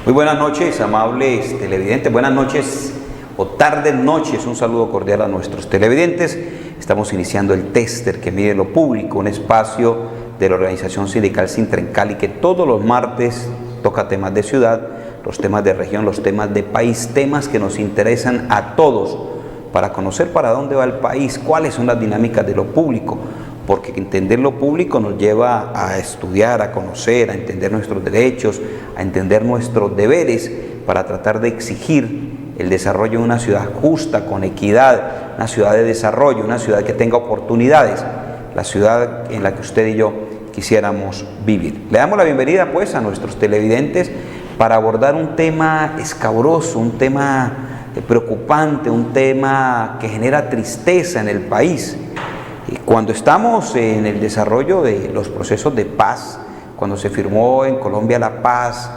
Muy buenas noches, amables televidentes, buenas noches o tardes noches, un saludo cordial a nuestros televidentes. Estamos iniciando el Tester que mide lo público, un espacio de la organización sindical Sintrencali que todos los martes toca temas de ciudad, los temas de región, los temas de país, temas que nos interesan a todos para conocer para dónde va el país, cuáles son las dinámicas de lo público, porque entender lo público nos lleva a estudiar, a conocer, a entender nuestros derechos, a entender nuestros deberes para tratar de exigir el desarrollo de una ciudad justa, con equidad, una ciudad de desarrollo, una ciudad que tenga oportunidades, la ciudad en la que usted y yo quisiéramos vivir. Le damos la bienvenida pues a nuestros televidentes para abordar un tema escabroso, un tema preocupante, un tema que genera tristeza en el país. Cuando estamos en el desarrollo de los procesos de paz, cuando se firmó en Colombia la paz,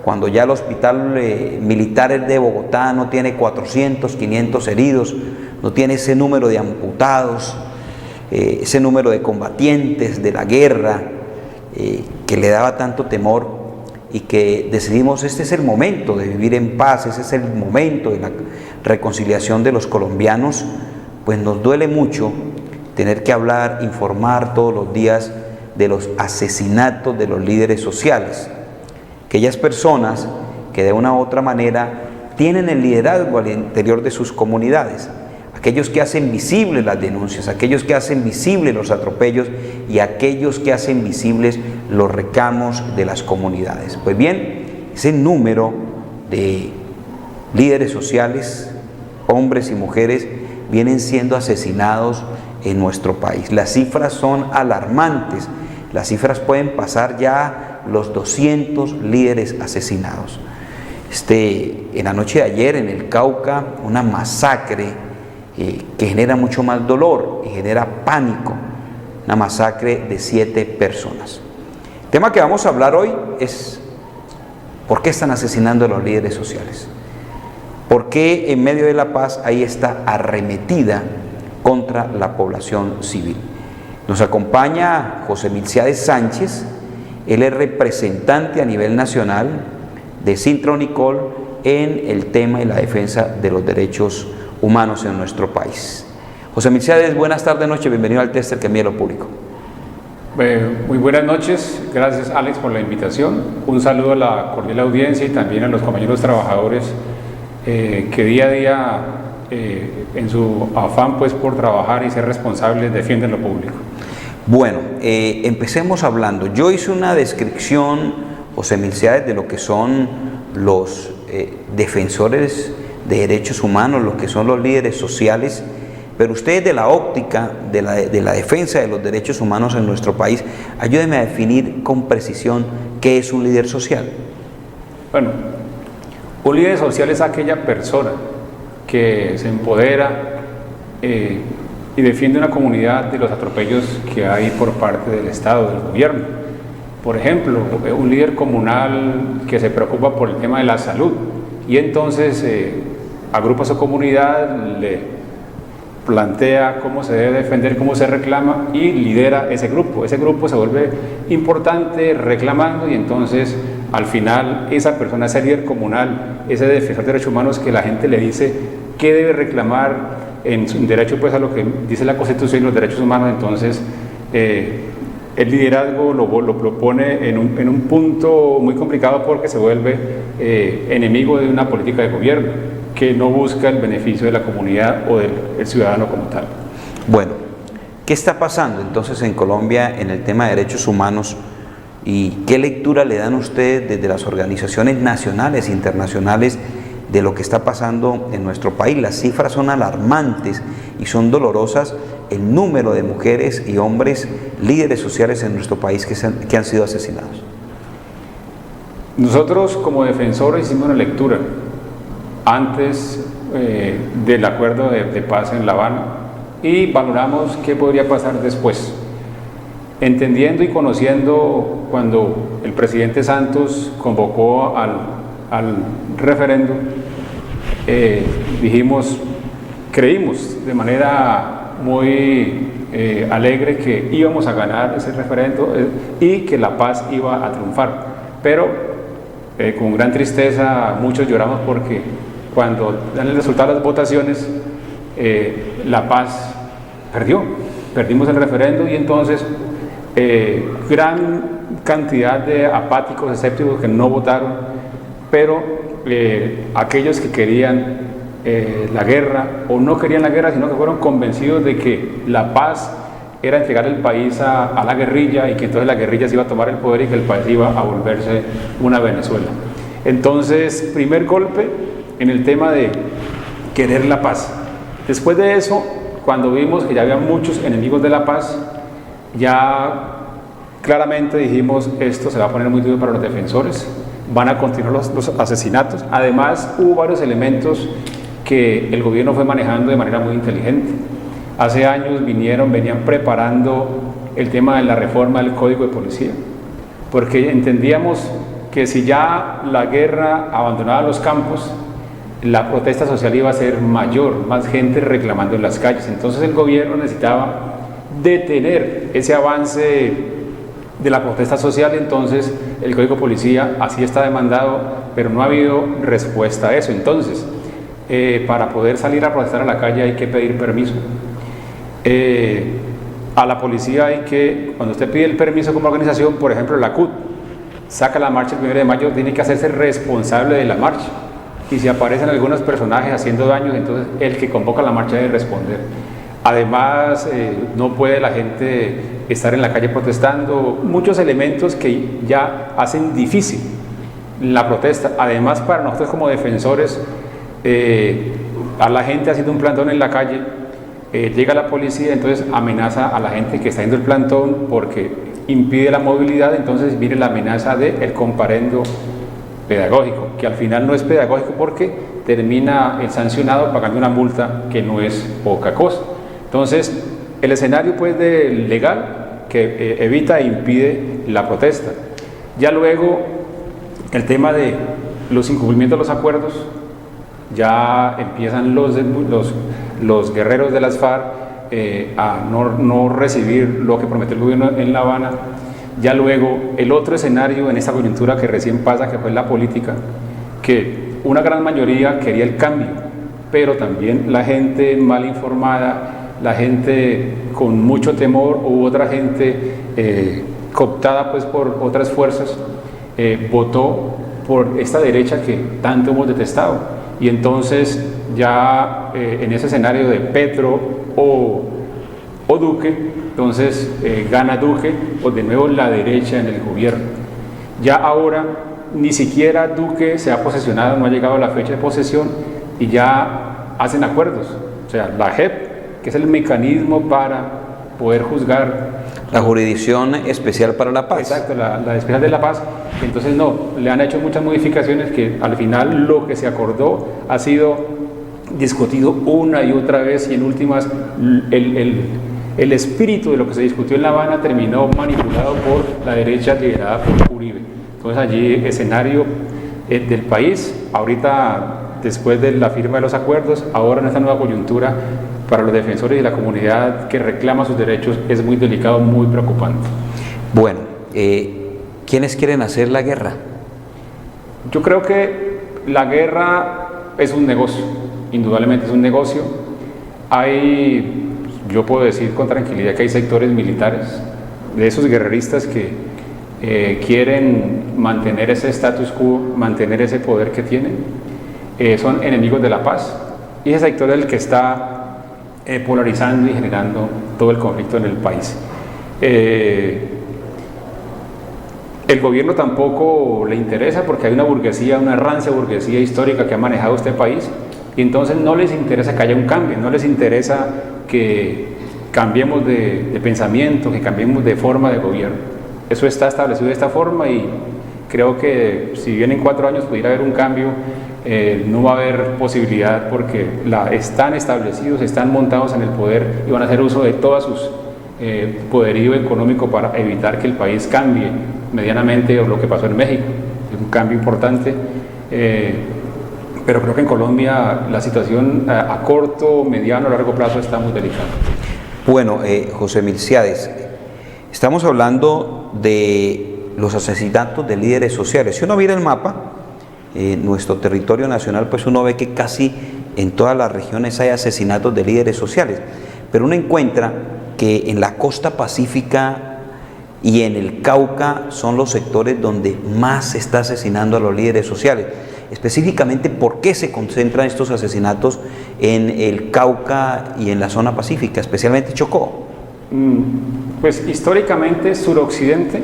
cuando ya el hospital militar de Bogotá no tiene 400, 500 heridos, no tiene ese número de amputados, ese número de combatientes de la guerra que le daba tanto temor, y que decidimos este es el momento de vivir en paz, ese es el momento de la reconciliación de los colombianos, pues nos duele mucho tener que hablar, informar todos los días de los asesinatos de los líderes sociales, aquellas personas que de una u otra manera tienen el liderazgo al interior de sus comunidades, aquellos que hacen visibles las denuncias, aquellos que hacen visibles los atropellos y aquellos que hacen visibles los reclamos de las comunidades. Pues bien, ese número de líderes sociales, hombres y mujeres, vienen siendo asesinados en nuestro país. Las cifras son alarmantes, las cifras pueden pasar ya los 200 líderes asesinados. En la noche de ayer en el Cauca, una masacre que genera mucho más dolor y genera pánico, una masacre de 7 personas. El tema que vamos a hablar hoy es ¿por qué están asesinando a los líderes sociales? ¿Por qué en medio de la paz hay esta arremetida contra la población civil? Nos acompaña José Milciades Sánchez, él es representante a nivel nacional de Sintronicol en el tema y la defensa de los derechos humanos en nuestro país. José Milciades, buenas tardes, noche, bienvenido al Tester que mide lo público. Muy buenas noches, gracias Alex por la invitación, un saludo a la cordial audiencia y también a los compañeros trabajadores que día a día en su afán pues por trabajar y ser responsables defienden lo público. Bueno, empecemos hablando. Yo hice una descripción, José Milciades, de lo que son los defensores de derechos humanos, lo que son los líderes sociales, pero ustedes de la óptica de la defensa de los derechos humanos en nuestro país, ayúdenme a definir con precisión qué es un líder social. Bueno, un líder social es aquella persona que se empodera y defiende una comunidad de los atropellos que hay por parte del Estado, del gobierno. Por ejemplo, un líder comunal que se preocupa por el tema de la salud y entonces agrupa a su comunidad, le plantea cómo se debe defender, cómo se reclama y lidera ese grupo. Ese grupo se vuelve importante reclamando y entonces al final esa persona, ese líder comunal, ese defensor de derechos humanos que la gente le dice qué debe reclamar en derecho pues a lo que dice la Constitución y los derechos humanos, entonces el liderazgo lo pone en un punto muy complicado porque se vuelve enemigo de una política de gobierno que no busca el beneficio de la comunidad o del ciudadano como tal. Bueno, ¿qué está pasando entonces en Colombia en el tema de derechos humanos y qué lectura le dan ustedes desde las organizaciones nacionales e internacionales de lo que está pasando en nuestro país? Las cifras son alarmantes y son dolorosas, el número de mujeres y hombres líderes sociales en nuestro país que han sido asesinados. Nosotros como defensores hicimos una lectura antes del acuerdo de paz en La Habana y valoramos qué podría pasar después. Entendiendo y conociendo cuando el presidente Santos convocó al referéndum, creímos de manera muy alegre que íbamos a ganar ese referéndum y que la paz iba a triunfar, pero con gran tristeza muchos lloramos porque cuando dan el resultado de las votaciones, La Paz perdimos el referendo y entonces gran cantidad de apáticos, escépticos que no votaron, pero aquellos que querían la guerra o no querían la guerra, sino que fueron convencidos de que la paz era entregar el país a la guerrilla y que entonces la guerrilla se iba a tomar el poder y que el país iba a volverse una Venezuela. Entonces, primer golpe en el tema de querer la paz. Después de eso, cuando vimos que ya había muchos enemigos de la paz, ya claramente dijimos, esto se va a poner muy duro para los defensores, van a continuar los asesinatos. Además, hubo varios elementos que el gobierno fue manejando de manera muy inteligente. Hace años venían preparando el tema de la reforma del Código de Policía, porque entendíamos que si ya la guerra abandonaba los campos, la protesta social iba a ser mayor, más gente reclamando en las calles. Entonces el gobierno necesitaba detener ese avance de la protesta social. Entonces el Código de Policía así está demandado, pero no ha habido respuesta a eso. Entonces, para poder salir a protestar a la calle hay que pedir permiso. A la policía hay que, cuando usted pide el permiso como organización, por ejemplo la CUT, saca la marcha el 1 de mayo, tiene que hacerse responsable de la marcha. Y si aparecen algunos personajes haciendo daños, entonces el que convoca la marcha debe responder. Además, no puede la gente estar en la calle protestando, muchos elementos que ya hacen difícil la protesta. Además, para nosotros como defensores, a la gente haciendo un plantón en la calle, llega la policía, entonces amenaza a la gente que está haciendo el plantón porque impide la movilidad. Entonces viene la amenaza del comparendo pedagógico, que al final no es pedagógico porque termina el sancionado pagando una multa que no es poca cosa. Entonces, el escenario pues legal que evita e impide la protesta. Ya luego, el tema de los incumplimientos de los acuerdos, ya empiezan los guerreros de las FARC a no recibir lo que prometió el gobierno en La Habana. Ya luego, el otro escenario en esta coyuntura que recién pasa, que fue la política, que una gran mayoría quería el cambio, pero también la gente mal informada, la gente con mucho temor u otra gente cooptada pues por otras fuerzas, votó por esta derecha que tanto hemos detestado. Y entonces ya en ese escenario de Petro o Duque, entonces gana Duque, o de nuevo la derecha en el gobierno. Ya ahora ni siquiera Duque se ha posesionado, no ha llegado a la fecha de posesión y ya hacen acuerdos. O sea, la JEP, que es el mecanismo para poder juzgar. La Jurisdicción Especial para la Paz. Exacto, la Especial de la Paz. Entonces no, le han hecho muchas modificaciones que al final lo que se acordó ha sido discutido una y otra vez y en últimas el espíritu de lo que se discutió en La Habana terminó manipulado por la derecha liderada por Uribe. Entonces allí escenario del país, ahorita después de la firma de los acuerdos, ahora en esta nueva coyuntura para los defensores y la comunidad que reclama sus derechos es muy delicado, muy preocupante. Bueno, ¿quiénes quieren hacer la guerra? Yo creo que la guerra es un negocio, indudablemente es un negocio. Yo puedo decir con tranquilidad que hay sectores militares, de esos guerreristas que quieren mantener ese status quo, mantener ese poder que tienen, son enemigos de la paz. Y ese sector es el que está polarizando y generando todo el conflicto en el país. El gobierno tampoco le interesa porque hay una burguesía, una rancia burguesía histórica que ha manejado este país y entonces no les interesa que haya un cambio, no les interesa que cambiemos de pensamiento, que cambiemos de forma de gobierno. Eso está establecido de esta forma y creo que si bien en 4 años pudiera haber un cambio, no va a haber posibilidad porque están establecidos, están montados en el poder y van a hacer uso de todas sus poderío económico para evitar que el país cambie medianamente, o lo que pasó en México, es un cambio importante, pero creo que en Colombia la situación a corto, mediano, largo plazo está muy delicada. Bueno, José Milciades, estamos hablando de los asesinatos de líderes sociales. Si uno mira el mapa, nuestro territorio nacional, pues uno ve que casi en todas las regiones hay asesinatos de líderes sociales, pero uno encuentra que en la costa pacífica y en el Cauca son los sectores donde más se está asesinando a los líderes sociales. Específicamente, ¿por qué se concentran estos asesinatos en el Cauca y en la zona pacífica, especialmente Chocó? Pues históricamente suroccidente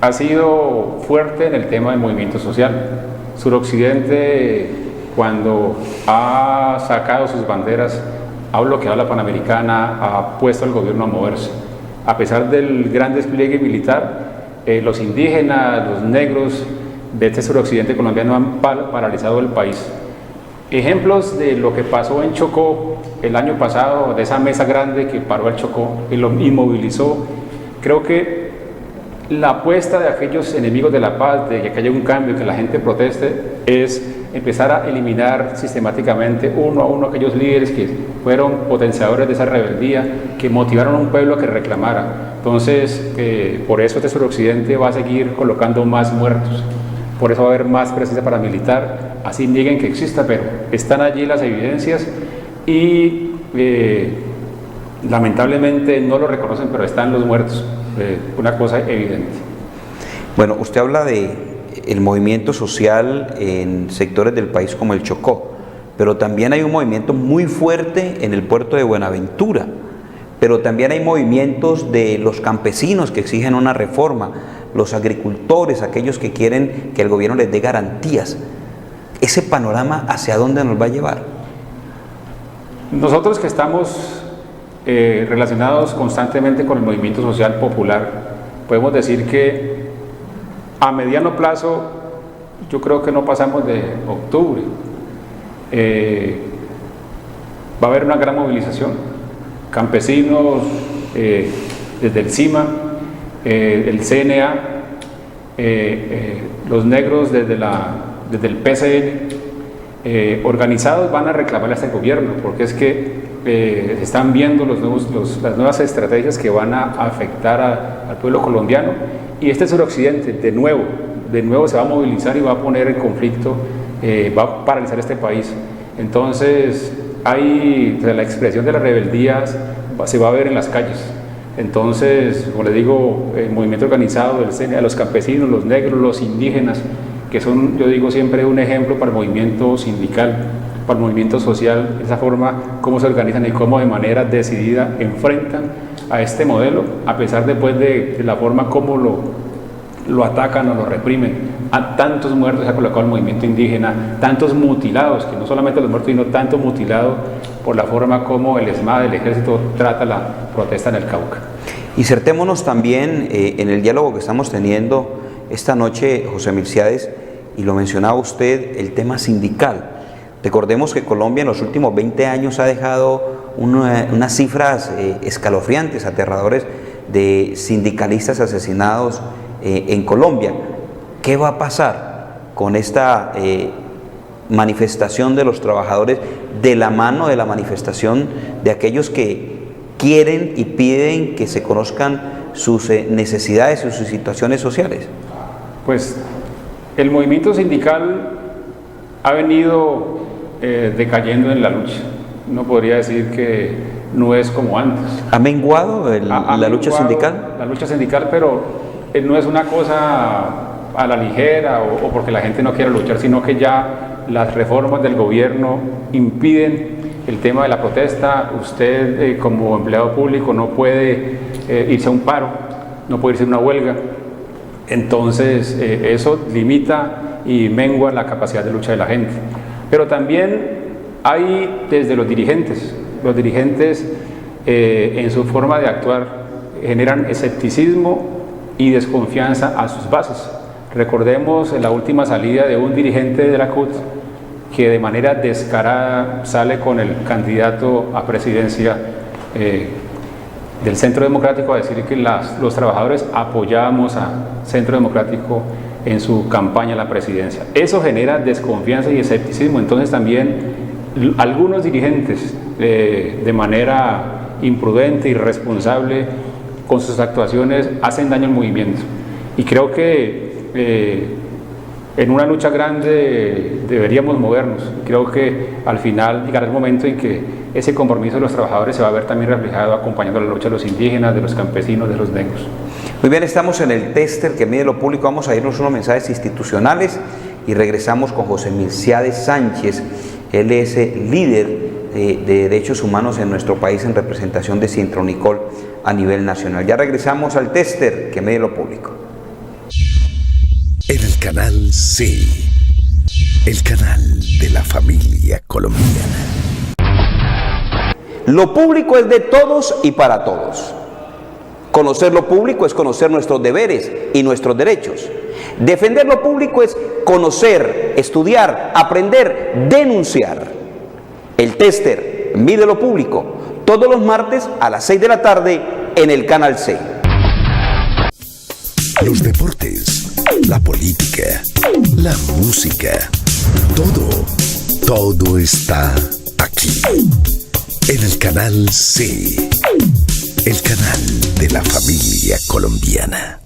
ha sido fuerte en el tema del movimiento social. Suroccidente, cuando ha sacado sus banderas, ha bloqueado la Panamericana, ha puesto al gobierno a moverse. A pesar del gran despliegue militar, los indígenas, los negros de este suroccidente colombiano han paralizado el país. Ejemplos de lo que pasó en Chocó el año pasado, de esa mesa grande que paró el Chocó y lo inmovilizó. Creo que la apuesta de aquellos enemigos de la paz, de que haya un cambio, que la gente proteste, es empezar a eliminar sistemáticamente uno a uno aquellos líderes que fueron potenciadores de esa rebeldía, que motivaron a un pueblo a que reclamara. Entonces, por eso este suroccidente va a seguir colocando más muertos. Por eso va a haber más presencia paramilitar, así nieguen que exista, pero están allí las evidencias y lamentablemente no lo reconocen, pero están los muertos, una cosa evidente. Bueno, usted habla de el movimiento social en sectores del país como el Chocó, pero también hay un movimiento muy fuerte en el puerto de Buenaventura, pero también hay movimientos de los campesinos que exigen una reforma, los agricultores, aquellos que quieren que el gobierno les dé garantías. ¿Ese panorama hacia dónde nos va a llevar? Nosotros que estamos relacionados constantemente con el movimiento social popular, podemos decir que a mediano plazo, yo creo que no pasamos de octubre, va a haber una gran movilización. Campesinos, desde el CIMA, el CNA, los negros desde el PCN, organizados van a reclamarle a este gobierno, porque es que se están viendo las nuevas estrategias que van a afectar al pueblo colombiano, y este suroccidente de nuevo se va a movilizar y va a poner en conflicto, va a paralizar este país. Entonces, la expresión de las rebeldías se va a ver en las calles. Entonces, como les digo, el movimiento organizado del CNA, los campesinos, los negros, los indígenas, que son, yo digo siempre, un ejemplo para el movimiento sindical, para el movimiento social, esa forma, cómo se organizan y cómo de manera decidida enfrentan a este modelo, a pesar después de la forma como lo atacan o lo reprimen. A tantos muertos se ha colocado el movimiento indígena, tantos mutilados, que no solamente los muertos, sino tanto mutilado por la forma como el ESMAD, el ejército, trata la protesta en el Cauca. Insertémonos también en el diálogo que estamos teniendo esta noche, José Milciades, y lo mencionaba usted, el tema sindical. Recordemos que Colombia en los últimos 20 años ha dejado unas cifras escalofriantes, aterradores, de sindicalistas asesinados en Colombia. ¿Qué va a pasar con esta manifestación de los trabajadores de la mano de la manifestación de aquellos que quieren y piden que se conozcan sus necesidades y sus situaciones sociales? Pues el movimiento sindical ha venido decayendo en la lucha. No podría decir que no es como antes. ¿Ha menguado la lucha sindical? La lucha sindical, pero no es una cosa a la ligera o porque la gente no quiera luchar, sino que ya las reformas del gobierno impiden el tema de la protesta. Usted como empleado público no puede irse a un paro, no puede irse a una huelga. Entonces eso limita y mengua la capacidad de lucha de la gente. Pero también hay desde los dirigentes en su forma de actuar generan escepticismo y desconfianza a sus bases. Recordemos la última salida de un dirigente de la CUT que de manera descarada sale con el candidato a presidencia del Centro Democrático a decir que los trabajadores apoyábamos a Centro Democrático en su campaña a la presidencia. Eso genera desconfianza y escepticismo. Entonces también algunos dirigentes de manera imprudente, irresponsable, con sus actuaciones hacen daño al movimiento. Y creo que en una lucha grande deberíamos movernos. Creo que al final llegará el momento en que ese compromiso de los trabajadores se va a ver también reflejado acompañando la lucha de los indígenas, de los campesinos, de los negros. Muy bien, estamos en el tester que mide lo público. Vamos a irnos unos mensajes institucionales y regresamos con José Milciades Sánchez. Él es líder de derechos humanos en nuestro país en representación de Sintronicol a nivel nacional. Ya regresamos al tester que mide lo público. En el canal C, el canal de la familia colombiana. Lo público es de todos y para todos. Conocer lo público es conocer nuestros deberes y nuestros derechos. Defender lo público es conocer, estudiar, aprender, denunciar. El tester mide lo público todos los martes a las 6 de la tarde en el canal C. Los deportes, la política, la música, todo está aquí. En el canal C, el canal de la familia colombiana.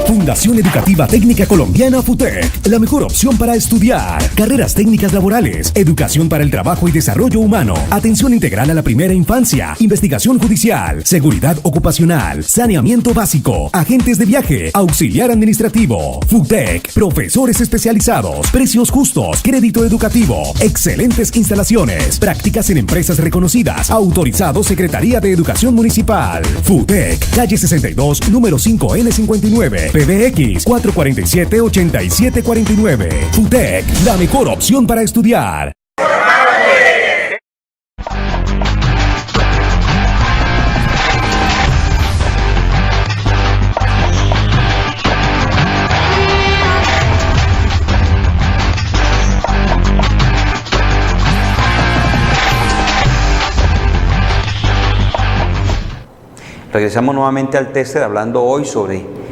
Fundación Educativa Técnica Colombiana FUTEC, la mejor opción para estudiar, carreras técnicas laborales, educación para el trabajo y desarrollo humano, atención integral a la primera infancia, investigación judicial, seguridad ocupacional, saneamiento básico, agentes de viaje, auxiliar administrativo. FUTEC, profesores especializados, precios justos, crédito educativo, excelentes instalaciones, prácticas en empresas reconocidas, autorizado Secretaría de Educación Municipal. FUTEC, calle 62, número 5N59. PBX 447-8749. FUTEC, la mejor opción para estudiar. Regresamos nuevamente al tester hablando hoy sobre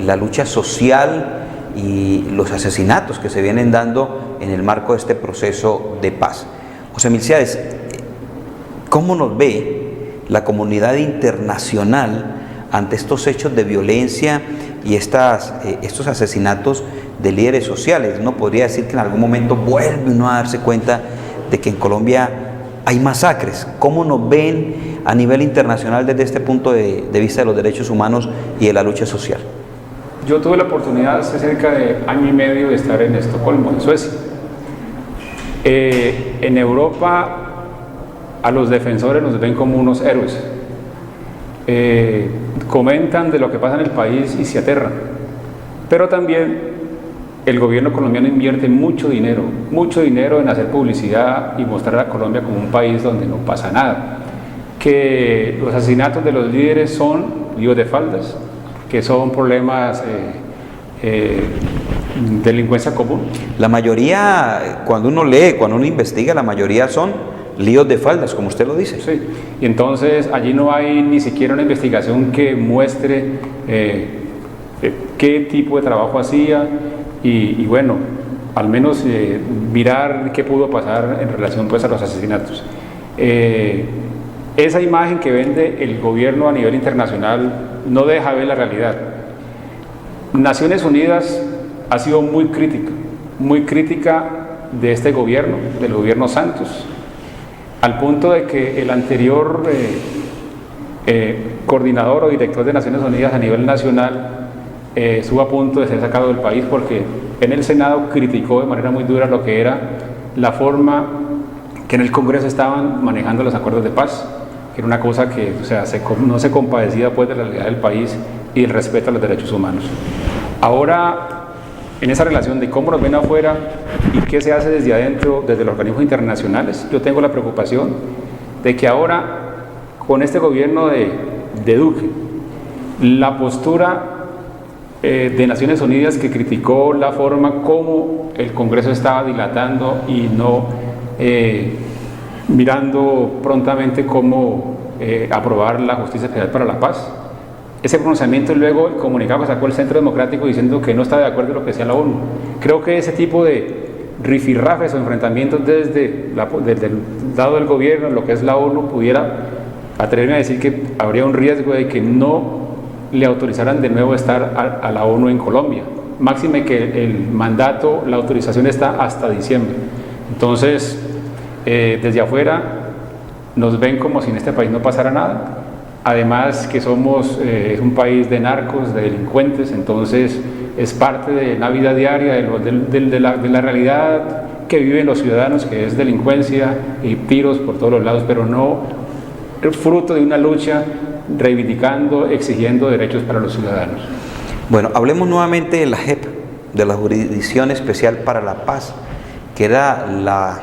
la lucha social y los asesinatos que se vienen dando en el marco de este proceso de paz. José Milciades, ¿cómo nos ve la comunidad internacional ante estos hechos de violencia y estos asesinatos de líderes sociales? Uno podría decir que en algún momento vuelve uno a darse cuenta de que en Colombia hay masacres. ¿Cómo nos ven a nivel internacional desde este punto de vista de los derechos humanos y de la lucha social? Yo tuve la oportunidad hace cerca de año y medio de estar en Estocolmo, en Suecia. En Europa a los defensores nos ven como unos héroes. Comentan de lo que pasa en el país y se aterran. Pero también el gobierno colombiano invierte mucho dinero en hacer publicidad y mostrar a Colombia como un país donde no pasa nada. Que los asesinatos de los líderes son líos de faldas, que son problemas delincuencia común. La mayoría, cuando uno lee, cuando uno investiga, la mayoría son líos de faldas, como usted lo dice. Sí, y entonces allí no hay ni siquiera una investigación que muestre qué tipo de trabajo hacía y bueno, al menos mirar qué pudo pasar en relación pues a los asesinatos. Esa imagen que vende el gobierno a nivel internacional no deja ver la realidad. Naciones Unidas ha sido muy crítica de este gobierno, del gobierno Santos, al punto de que el anterior coordinador o director de Naciones Unidas a nivel nacional estuvo a punto de ser sacado del país porque en el Senado criticó de manera muy dura lo que era la forma que en el Congreso estaban manejando los acuerdos de paz, que era una cosa que no se compadecía pues de la realidad del país y el respeto a los derechos humanos. Ahora, en esa relación de cómo nos ven afuera y qué se hace desde adentro, desde los organismos internacionales, yo tengo la preocupación de que ahora, con este gobierno de Duque, la postura de Naciones Unidas que criticó la forma como el Congreso estaba dilatando y no mirando prontamente cómo aprobar la justicia especial para la paz. Ese pronunciamiento y luego el comunicado que sacó el Centro Democrático diciendo que no está de acuerdo con lo que decía la ONU. Creo que ese tipo de rifirrafes o enfrentamientos desde el lado del gobierno, lo que es la ONU, pudiera atreverme a decir que habría un riesgo de que no le autorizaran de nuevo estar a la ONU en Colombia. Máxime que el mandato, la autorización está hasta diciembre. Entonces, desde afuera nos ven como si en este país no pasara nada. Además que somos un país de narcos, de delincuentes, entonces es parte de la vida diaria, de la realidad que viven los ciudadanos, que es delincuencia y tiros por todos los lados, pero no fruto de una lucha reivindicando, exigiendo derechos para los ciudadanos. Bueno, hablemos nuevamente de la JEP, de la Jurisdicción Especial para la Paz, que era la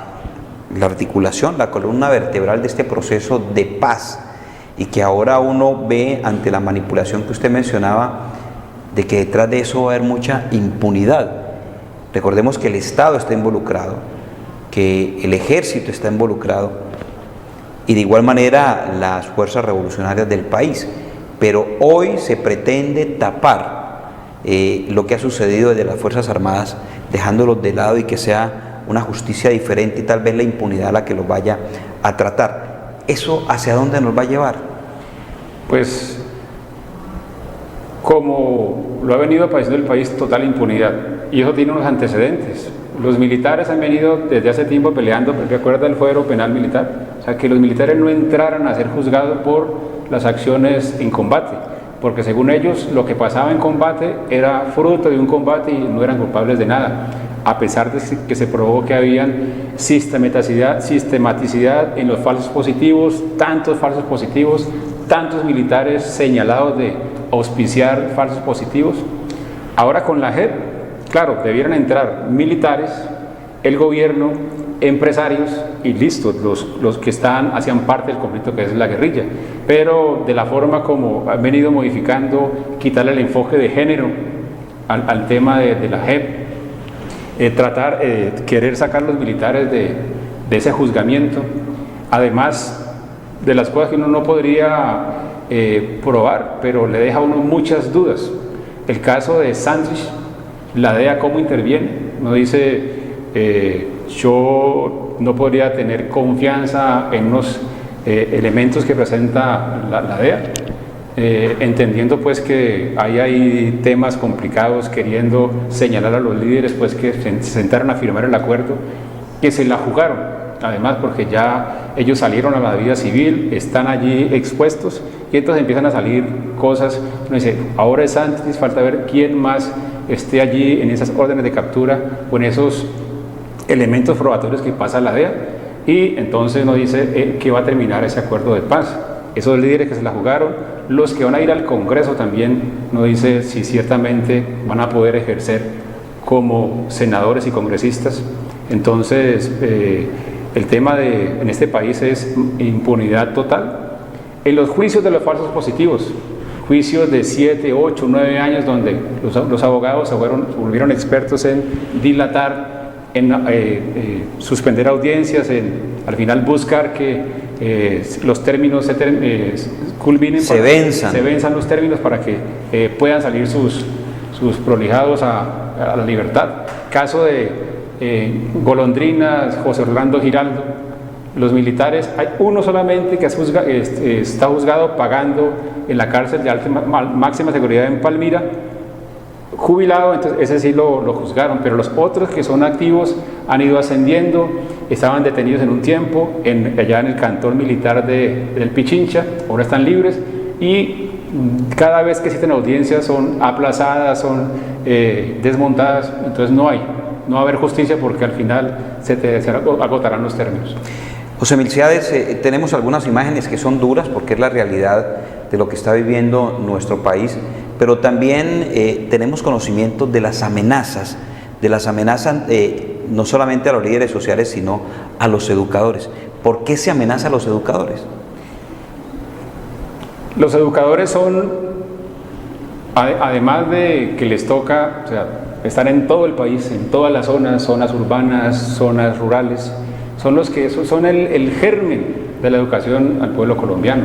articulación, la columna vertebral de este proceso de paz, y que ahora uno ve ante la manipulación que usted mencionaba, de que detrás de eso va a haber mucha impunidad. Recordemos que el Estado está involucrado, que el ejército está involucrado, y de igual manera las fuerzas revolucionarias del país, pero hoy se pretende tapar lo que ha sucedido desde las Fuerzas Armadas, dejándolos de lado y que sea una justicia diferente y tal vez la impunidad la que los vaya a tratar. ¿Eso hacia dónde nos va a llevar? Pues, como lo ha venido padeciendo el país, total impunidad, y eso tiene unos antecedentes. Los militares han venido desde hace tiempo peleando, porque acuerda el fuero penal militar, o sea, que los militares no entraran a ser juzgados por las acciones en combate, porque según ellos lo que pasaba en combate era fruto de un combate y no eran culpables de nada, a pesar de que se probó que habían sistematicidad en los falsos positivos, tantos militares señalados de auspiciar falsos positivos. Ahora con la JEP, claro, debieran entrar militares, el gobierno, empresarios y listo, los que hacían parte del conflicto que es la guerrilla, pero de la forma como han venido modificando, quitarle el enfoque de género al tema de la JEP, querer sacar los militares de ese juzgamiento, además de las cosas que uno no podría probar, pero le deja a uno muchas dudas. El caso de Santrich, la DEA cómo interviene, no dice yo no podría tener confianza en unos elementos que presenta la DEA, entendiendo pues que hay temas complicados, queriendo señalar a los líderes pues que se sentaron a firmar el acuerdo, que se la jugaron, además porque ya ellos salieron a la vida civil, están allí expuestos y entonces empiezan a salir cosas. Uno dice, ahora es antes, falta ver quién más esté allí en esas órdenes de captura o en esos elementos probatorios que pasa la DEA, y entonces nos dice que va a terminar ese acuerdo de paz. Esos líderes que se la jugaron, los que van a ir al Congreso también, nos dice si ciertamente van a poder ejercer como senadores y congresistas. Entonces el tema en este país es impunidad total. En los juicios de los falsos positivos, juicios de 7, 8, 9 años donde los abogados se volvieron expertos en dilatar, en suspender audiencias, al final buscar que los términos culminen, se venzan los términos para que puedan salir sus prolijados a la libertad. Caso de Golondrina, José Orlando Giraldo, los militares, hay uno solamente que está juzgado pagando en la cárcel de máxima seguridad en Palmira, jubilado, entonces ese sí lo juzgaron, pero los otros que son activos han ido ascendiendo, estaban detenidos en un tiempo allá en el cantón militar del Pichincha, ahora están libres, y cada vez que existen audiencias son aplazadas, son desmontadas, entonces no va a haber justicia porque al final se agotarán los términos. José Milciades, tenemos algunas imágenes que son duras porque es la realidad de lo que está viviendo nuestro país, pero también tenemos conocimiento de las amenazas no solamente a los líderes sociales, sino a los educadores. ¿Por qué se amenaza a los educadores? Los educadores son, además de que les toca, o sea, estar en todo el país, en todas las zonas urbanas, zonas rurales, son los que son el germen de la educación al pueblo colombiano.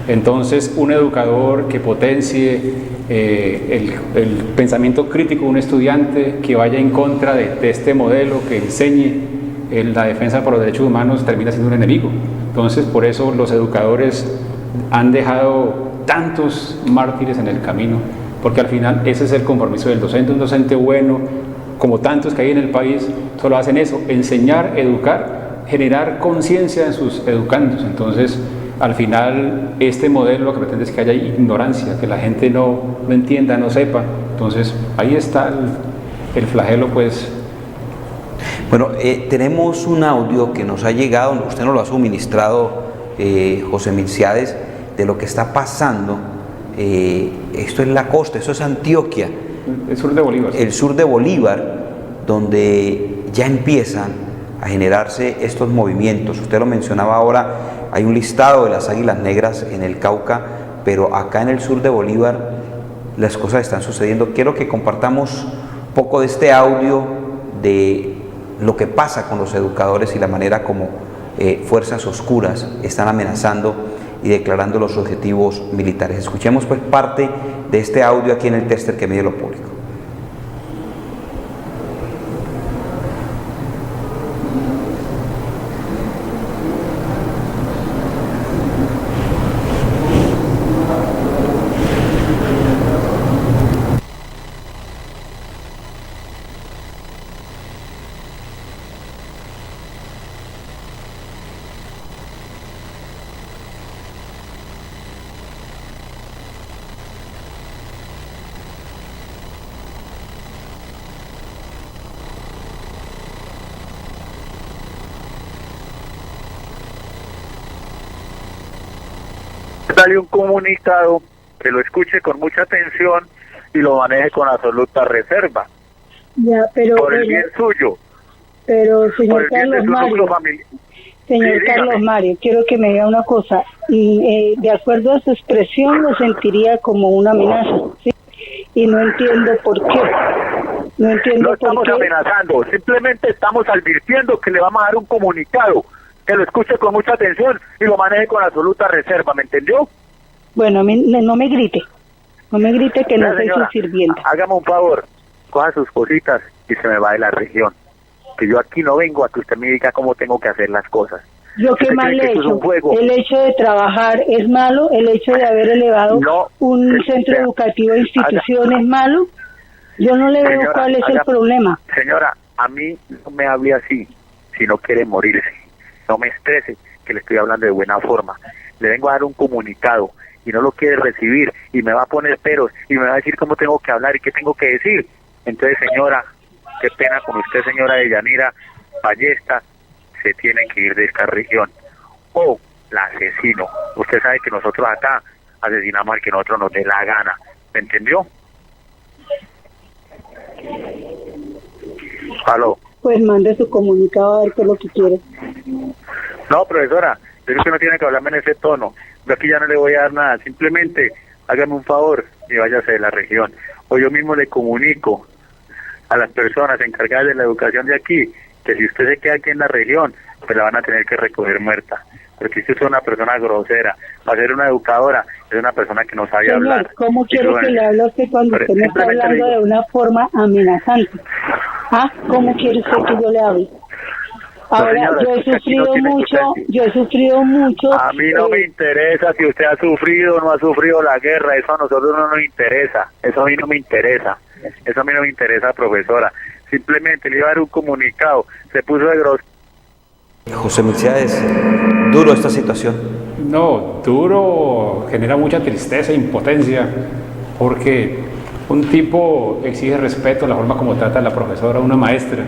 Entonces, un educador que potencie el pensamiento crítico de un estudiante, que vaya en contra de este modelo, que enseñe la defensa por los derechos humanos, termina siendo un enemigo. Entonces, por eso los educadores han dejado tantos mártires en el camino, porque al final ese es el compromiso del docente. Un docente bueno, como tantos que hay en el país, solo hacen eso: enseñar, educar, generar conciencia en sus educandos. Entonces, al final, este modelo lo que pretende es que haya ignorancia, que la gente no entienda, no sepa. Entonces, ahí está el flagelo, pues. Bueno, tenemos un audio que nos ha llegado, usted nos lo ha suministrado, José Milciades, de lo que está pasando. Esto es la costa, esto es Antioquia. El sur de Bolívar. El sur de Bolívar, donde ya empiezan a generarse estos movimientos. Usted lo mencionaba ahora, hay un listado de las águilas negras en el Cauca, pero acá en el sur de Bolívar las cosas están sucediendo. Quiero que compartamos un poco de este audio de lo que pasa con los educadores y la manera como fuerzas oscuras están amenazando y declarando los objetivos militares. Escuchemos pues parte de este audio aquí en el tester que mide lo público. Sale un comunicado, que lo escuche con mucha atención y lo maneje con absoluta reserva. Ya, pero por el bien suyo. Pero, por señor el bien Carlos de su Mario, núcleo familiar. señor Sí, Carlos dígame. Mario, quiero que me diga una cosa. Y, de acuerdo a su expresión, lo sentiría como una amenaza, ¿sí? Y no entiendo por qué. No entiendo No estamos por qué. amenazando, simplemente estamos advirtiendo que le vamos a dar un comunicado, que lo escuche con mucha atención y lo maneje con absoluta reserva, ¿me entendió? Bueno, a mí, no me grite. No me grite que no Vea, soy su señora, sirvienta. hágame un favor, coja sus cositas y se me va de la región. Que yo aquí no vengo a que usted me diga cómo tengo que hacer las cosas. Yo qué ¿Usted mal cree le que he esto es hecho. un juego? El hecho de trabajar es malo, el hecho de haber elevado No, un centro vea, educativo de institución es malo. Yo no le veo Señora, cuál es el haga- problema. Señora, a mí no me hable así si no quiere morirse. No me estrese, que le estoy hablando de buena forma. Le vengo a dar un comunicado y no lo quiere recibir y me va a poner peros y me va a decir cómo tengo que hablar y qué tengo que decir. Entonces, señora, qué pena con usted, señora Deyanira Ballesta, se tiene que ir de esta región. O la asesino. Usted sabe que nosotros acá asesinamos al que nosotros nos dé la gana. ¿Me entendió? Aló. Pues mande su comunicado a ver qué es lo que quiere. No, profesora, yo creo que no tiene que hablarme en ese tono. Yo aquí ya no le voy a dar nada. Simplemente hágame un favor y váyase de la región. O yo mismo le comunico a las personas encargadas de la educación de aquí que si usted se queda aquí en la región, pues la van a tener que recoger muerta. Porque usted es una persona grosera. Para ser una educadora, es una persona que no sabe Señor, hablar. ¿cómo quiere que le hable a usted cuando Pero usted me está simplemente hablando le digo- de una forma amenazante? ¿Ah? ¿Cómo quiere usted que yo le hable? Ahora, señora, yo he es que aquí no sufrido tiene que mucho, estar- yo he sufrido mucho. A mí no me interesa si usted ha sufrido o no ha sufrido la guerra, eso a nosotros no nos interesa, eso a mí no me interesa, eso a mí no me interesa, profesora. Simplemente le iba a dar un comunicado, se puso de grosero. José Milciades, duro esta situación. No, duro, genera mucha tristeza e impotencia, porque un tipo exige respeto a la forma como trata a la profesora, una maestra.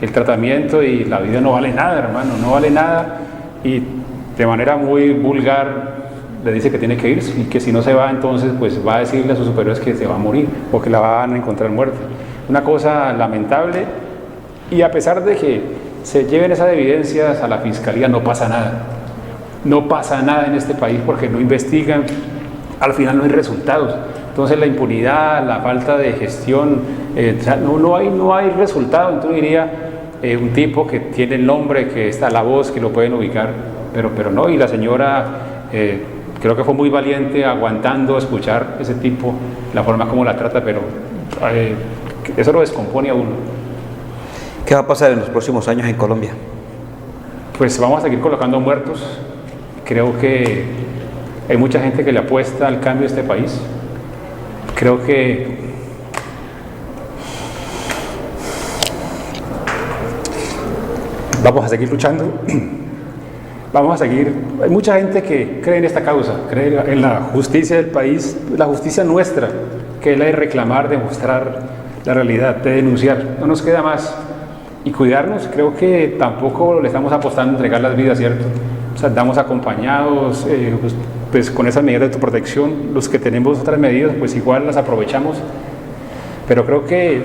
El tratamiento y la vida no vale nada, hermano, no vale nada, y de manera muy vulgar le dice que tiene que irse y que si no se va, entonces pues va a decirle a sus superiores que se va a morir o que la van a encontrar muerta. Una cosa lamentable, y a pesar de que se lleven esas evidencias a la fiscalía, no pasa nada. No pasa nada en este país porque no investigan, al final no hay resultados. Entonces la impunidad, la falta de gestión, no hay resultado. Entonces diría un tipo que tiene el nombre, que está la voz, que lo pueden ubicar, pero no. Y la señora creo que fue muy valiente aguantando escuchar ese tipo, la forma como la trata, pero eso lo descompone a uno. ¿Qué va a pasar en los próximos años en Colombia? Pues vamos a seguir colocando muertos. Creo que Hay mucha gente que le apuesta al cambio de este país. Creo que vamos a seguir luchando, vamos a seguir. Hay mucha gente que cree en esta causa, cree en la justicia del país, la justicia nuestra, que es la de reclamar, de mostrar la realidad, de denunciar. No nos queda más. Y cuidarnos, creo que tampoco le estamos apostando a entregar las vidas, ¿cierto? O sea, andamos acompañados, pues con esas medidas de protección. Los que tenemos otras medidas, pues igual las aprovechamos. Pero creo que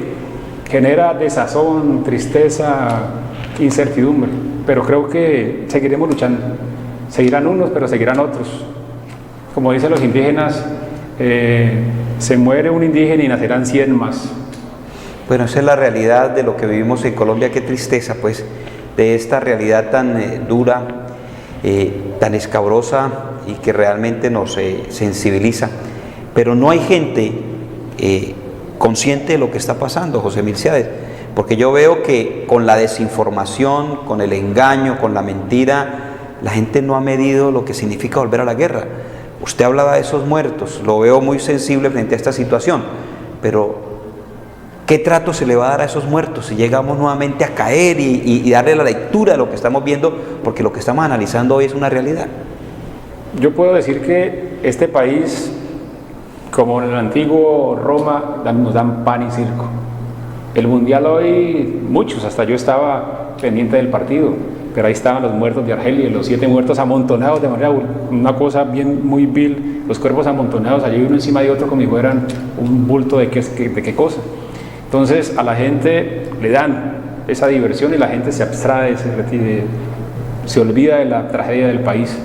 genera desazón, tristeza, incertidumbre. Pero creo que seguiremos luchando. Seguirán unos, pero seguirán otros. Como dicen los indígenas, se muere un indígena y nacerán 100 más. Bueno, esa es la realidad de lo que vivimos en Colombia. Qué tristeza, pues, de esta realidad tan dura, tan escabrosa y que realmente nos sensibiliza. Pero no hay gente consciente de lo que está pasando, José Milciades, porque yo veo que con la desinformación, con el engaño, con la mentira, la gente no ha medido lo que significa volver a la guerra. Usted hablaba de esos muertos, lo veo muy sensible frente a esta situación, pero ¿qué trato se le va a dar a esos muertos si llegamos nuevamente a caer y darle la lectura de lo que estamos viendo? Porque lo que estamos analizando hoy es una realidad. Yo puedo decir que este país, como en el antiguo Roma, nos dan pan y circo. El mundial hoy, muchos, hasta yo estaba pendiente del partido, pero ahí estaban los muertos de Argelia, los 7 muertos amontonados de manera, una cosa bien muy vil, los cuerpos amontonados allí uno encima de otro como si fueran un bulto de qué cosa. Entonces a la gente le dan esa diversión y la gente se abstrae, se olvida de la tragedia del país.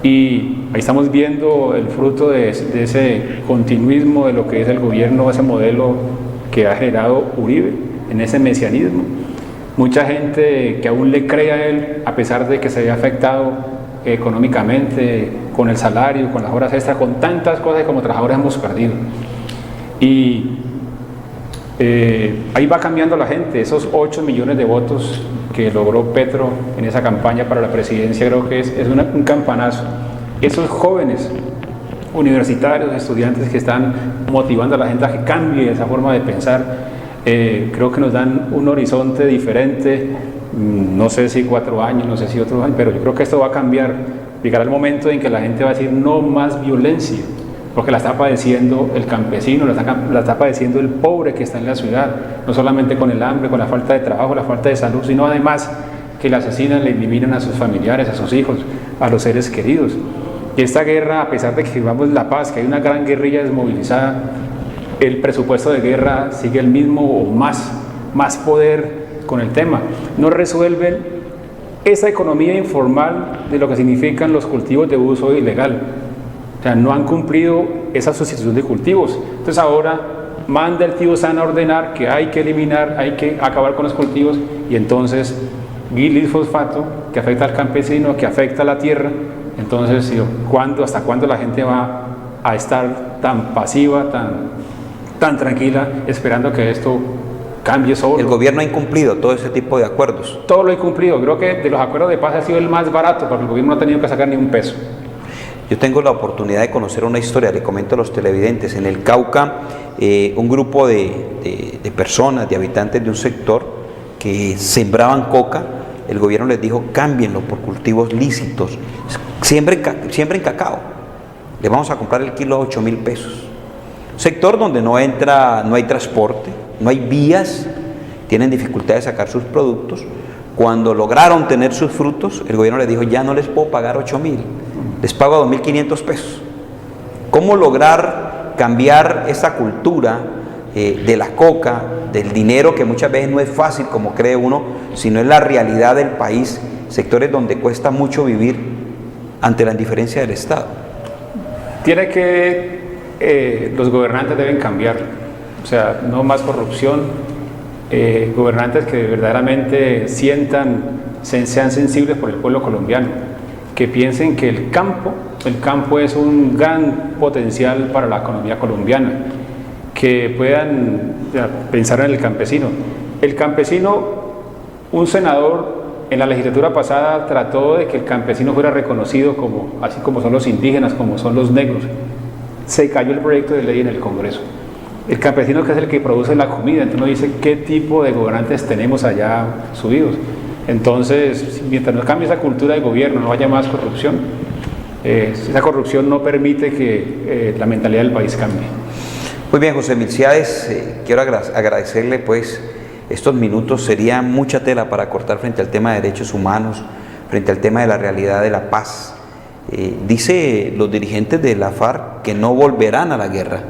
Y ahí estamos viendo el fruto de ese continuismo de lo que es el gobierno, ese modelo que ha generado Uribe, en ese mesianismo. Mucha gente que aún le cree a él, a pesar de que se haya afectado económicamente, con el salario, con las horas extras, con tantas cosas que como trabajadores hemos perdido. Y ahí va cambiando la gente. Esos 8 millones de votos que logró Petro en esa campaña para la presidencia, creo que es un campanazo. Esos jóvenes universitarios, estudiantes que están motivando a la gente a que cambie esa forma de pensar, creo que nos dan un horizonte diferente. No sé si 4 años, no sé si otros años, pero yo creo que esto va a cambiar. Llegará el momento en que la gente va a decir no más violencia, porque la está padeciendo el campesino, la está padeciendo el pobre que está en la ciudad, no solamente con el hambre, con la falta de trabajo, la falta de salud, sino además que le asesinan, le eliminan a sus familiares, a sus hijos, a los seres queridos. Y esta guerra, a pesar de que vivamos la paz, que hay una gran guerrilla desmovilizada, el presupuesto de guerra sigue el mismo o más poder con el tema. No resuelven esa economía informal de lo que significan los cultivos de uso ilegal. O sea, no han cumplido esa sustitución de cultivos. Entonces ahora manda el tío San a ordenar que hay que eliminar, hay que acabar con los cultivos, y entonces glifosfato que afecta al campesino, que afecta a la tierra. Entonces, ¿hasta cuándo la gente va a estar tan pasiva, tan tranquila, esperando que esto cambie solo? El gobierno ha incumplido todo ese tipo de acuerdos. Todo lo ha incumplido. Creo que de los acuerdos de paz ha sido el más barato, porque el gobierno no ha tenido que sacar ni un peso. Yo tengo la oportunidad de conocer una historia, le comento a los televidentes. En el Cauca, un grupo de personas, de habitantes de un sector que sembraban coca, el gobierno les dijo cámbienlo por cultivos lícitos, siembren cacao, le vamos a comprar el kilo a 8.000 pesos. Sector donde no hay transporte, no hay vías, tienen dificultad de sacar sus productos. Cuando lograron tener sus frutos, el gobierno les dijo ya no les puedo pagar 8.000, les pago 2.500 pesos. ¿Cómo lograr cambiar esa cultura de la coca, del dinero, que muchas veces no es fácil como cree uno, sino es la realidad del país, sectores donde cuesta mucho vivir ante la indiferencia del Estado? Los gobernantes deben cambiar, o sea, no más corrupción, gobernantes que verdaderamente sean sensibles por el pueblo colombiano, que piensen que el campo es un gran potencial para la economía colombiana, que puedan pensar en el campesino. El campesino, un senador en la legislatura pasada trató de que el campesino fuera reconocido así como son los indígenas, como son los negros. Se cayó el proyecto de ley en el Congreso. El campesino, que es el que produce la comida, entonces uno dice qué tipo de gobernantes tenemos allá subidos. Entonces, mientras no cambie esa cultura de gobierno, no haya más corrupción, esa corrupción no permite que la mentalidad del país cambie. Muy bien, José Milciades, quiero agradecerle pues estos minutos. Sería mucha tela para cortar frente al tema de derechos humanos, frente al tema de la realidad de la paz. Dice los dirigentes de la FARC que no volverán a la guerra,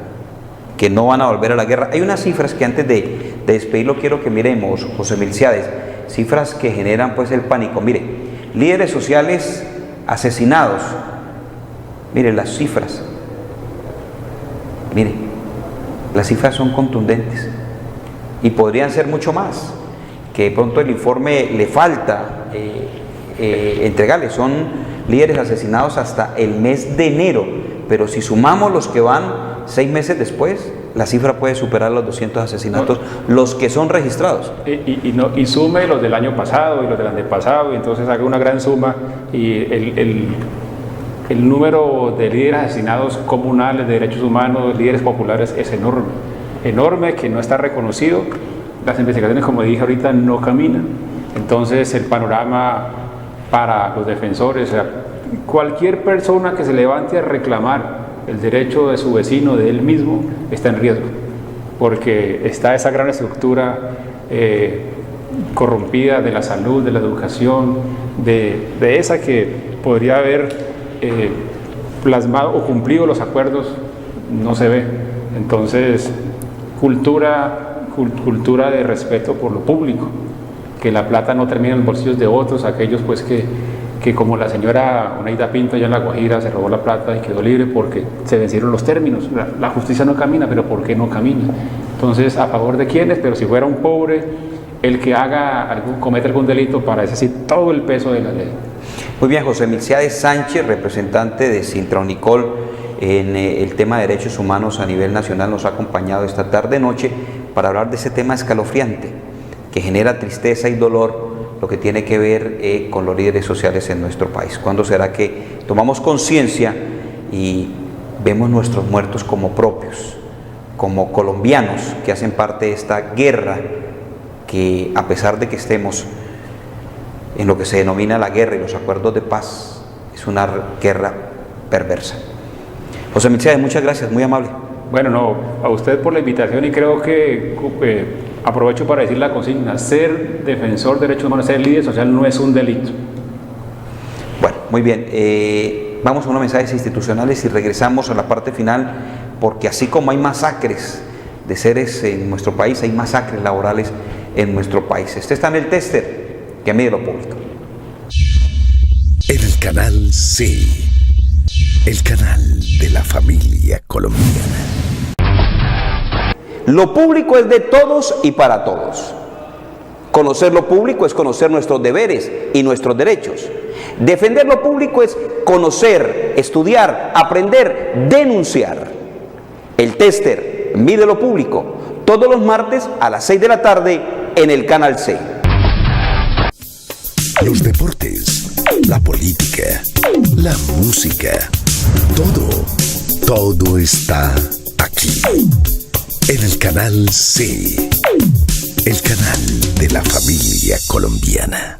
que no van a volver a la guerra. Hay unas cifras que antes de despedirlo quiero que miremos, José Milciades, cifras que generan pues el pánico. Mire, líderes sociales asesinados, mire las cifras, mire, las cifras son contundentes y podrían ser mucho más, que de pronto el informe le falta entregarle. Son líderes asesinados hasta el mes de enero, pero si sumamos los que van 6 meses después, la cifra puede superar los 200 asesinatos, los que son registrados. Y sume los del año pasado y los del antepasado, y entonces haga una gran suma, y el número de líderes asesinados comunales de derechos humanos, líderes populares, es enorme, enorme, que no está reconocido. Las investigaciones, como dije ahorita, no caminan. Entonces el panorama para los defensores, o sea, cualquier persona que se levante a reclamar el derecho de su vecino, de él mismo, está en riesgo, porque está esa gran estructura corrompida de la salud, de la educación, de esa que podría haber plasmado o cumplido los acuerdos, no se ve. Entonces, cultura de respeto por lo público, que la plata no termine en los bolsillos de otros, aquellos pues que como la señora Oneida Pinto allá en La Guajira se robó la plata y quedó libre porque se vencieron los términos. La justicia no camina, pero ¿por qué no camina? Entonces, ¿a favor de quiénes? Pero si fuera un pobre el que comete algún delito, para ese sí todo el peso de la ley. Muy bien, José Milciades Sánchez, representante de Sintra-Unicol en el tema de derechos humanos a nivel nacional, nos ha acompañado esta tarde-noche para hablar de ese tema escalofriante que genera tristeza y dolor, lo que tiene que ver con los líderes sociales en nuestro país. ¿Cuándo será que tomamos conciencia y vemos nuestros muertos como propios, como colombianos que hacen parte de esta guerra, que a pesar de que estemos en lo que se denomina la guerra y los acuerdos de paz, es una guerra perversa? José Milciades, muchas gracias, muy amable. Bueno, no, a usted por la invitación, y creo que aprovecho para decir la consigna: ser defensor de derechos humanos, ser líder social no es un delito. Bueno, muy bien, vamos a unos mensajes institucionales y regresamos a la parte final, porque así como hay masacres de seres en nuestro país, hay masacres laborales en nuestro país. Este está en el tester que mide lo público. En el canal C, el canal de la familia colombiana. Lo público es de todos y para todos. Conocer lo público es conocer nuestros deberes y nuestros derechos. Defender lo público es conocer, estudiar, aprender, denunciar. El tester mide lo público, todos los martes a las 6 de la tarde en el canal C. Los deportes, la política, la música, todo está aquí. En el canal C, el canal de la familia colombiana.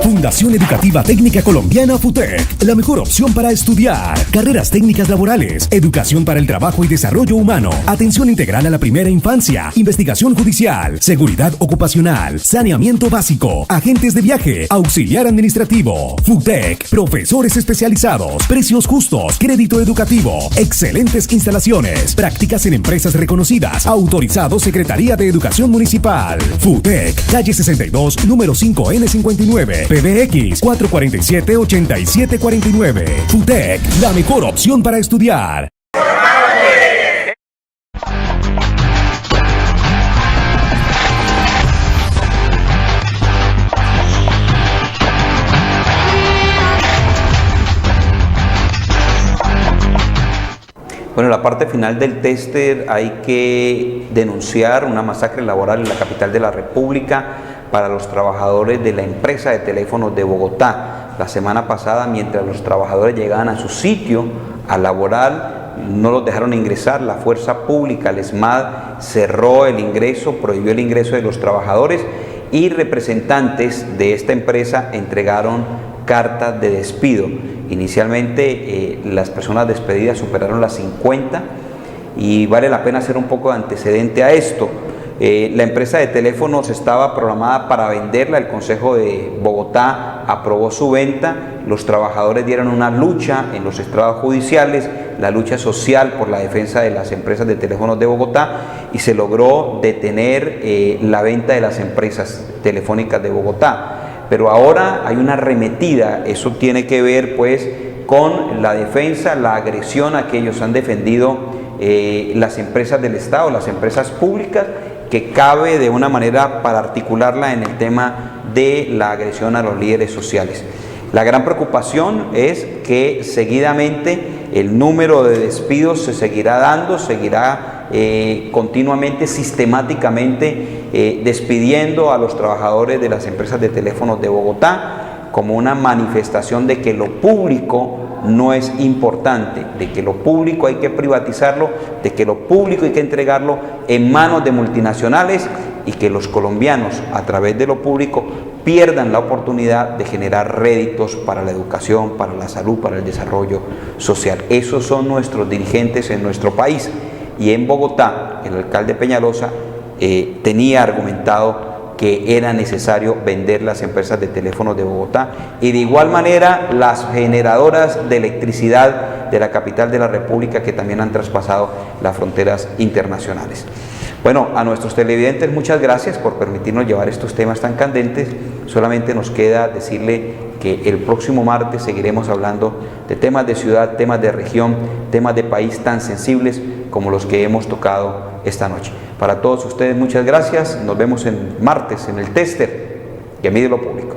Fundación Educativa Técnica Colombiana FUTEC, la mejor opción para estudiar. Carreras técnicas laborales, educación para el trabajo y desarrollo humano, atención integral a la primera infancia, investigación judicial, seguridad ocupacional, saneamiento básico, agentes de viaje, auxiliar administrativo. FUTEC, profesores especializados, precios justos, crédito educativo, excelentes instalaciones, prácticas en empresas reconocidas, autorizado Secretaría de Educación Municipal. FUTEC, calle 62, número 5N59. PBX 447-8749. FUTEC, la mejor opción para estudiar. Bueno, en la parte final del tester hay que denunciar una masacre laboral en la capital de la República para los trabajadores de la empresa de teléfonos de Bogotá. La semana pasada, mientras los trabajadores llegaban a su sitio a laborar, no los dejaron ingresar. La fuerza pública, el ESMAD, cerró el ingreso, prohibió el ingreso de los trabajadores y representantes de esta empresa entregaron cartas de despido. Inicialmente las personas despedidas superaron las 50 y vale la pena hacer un poco de antecedente a esto. La empresa de teléfonos estaba programada para venderla, el Consejo de Bogotá aprobó su venta, los trabajadores dieron una lucha en los estrados judiciales, la lucha social por la defensa de las empresas de teléfonos de Bogotá, y se logró detener la venta de las empresas telefónicas de Bogotá. Pero ahora hay una arremetida, eso tiene que ver pues con la defensa, la agresión a que ellos han defendido las empresas del Estado, las empresas públicas, que cabe de una manera para articularla en el tema de la agresión a los líderes sociales. La gran preocupación es que seguidamente el número de despidos se seguirá dando, seguirá continuamente, sistemáticamente despidiendo a los trabajadores de las empresas de teléfonos de Bogotá, como una manifestación de que lo público no es importante, de que lo público hay que privatizarlo, de que lo público hay que entregarlo en manos de multinacionales y que los colombianos a través de lo público pierdan la oportunidad de generar réditos para la educación, para la salud, para el desarrollo social. Esos son nuestros dirigentes en nuestro país, y en Bogotá el alcalde Peñalosa tenía argumentado que era necesario vender las empresas de teléfonos de Bogotá, y de igual manera las generadoras de electricidad de la capital de la República, que también han traspasado las fronteras internacionales. Bueno, a nuestros televidentes muchas gracias por permitirnos llevar estos temas tan candentes. Solamente nos queda decirle que el próximo martes seguiremos hablando de temas de ciudad, temas de región, temas de país tan sensibles como los que hemos tocado esta noche. Para todos ustedes muchas gracias, nos vemos el martes en el tester que mide lo público.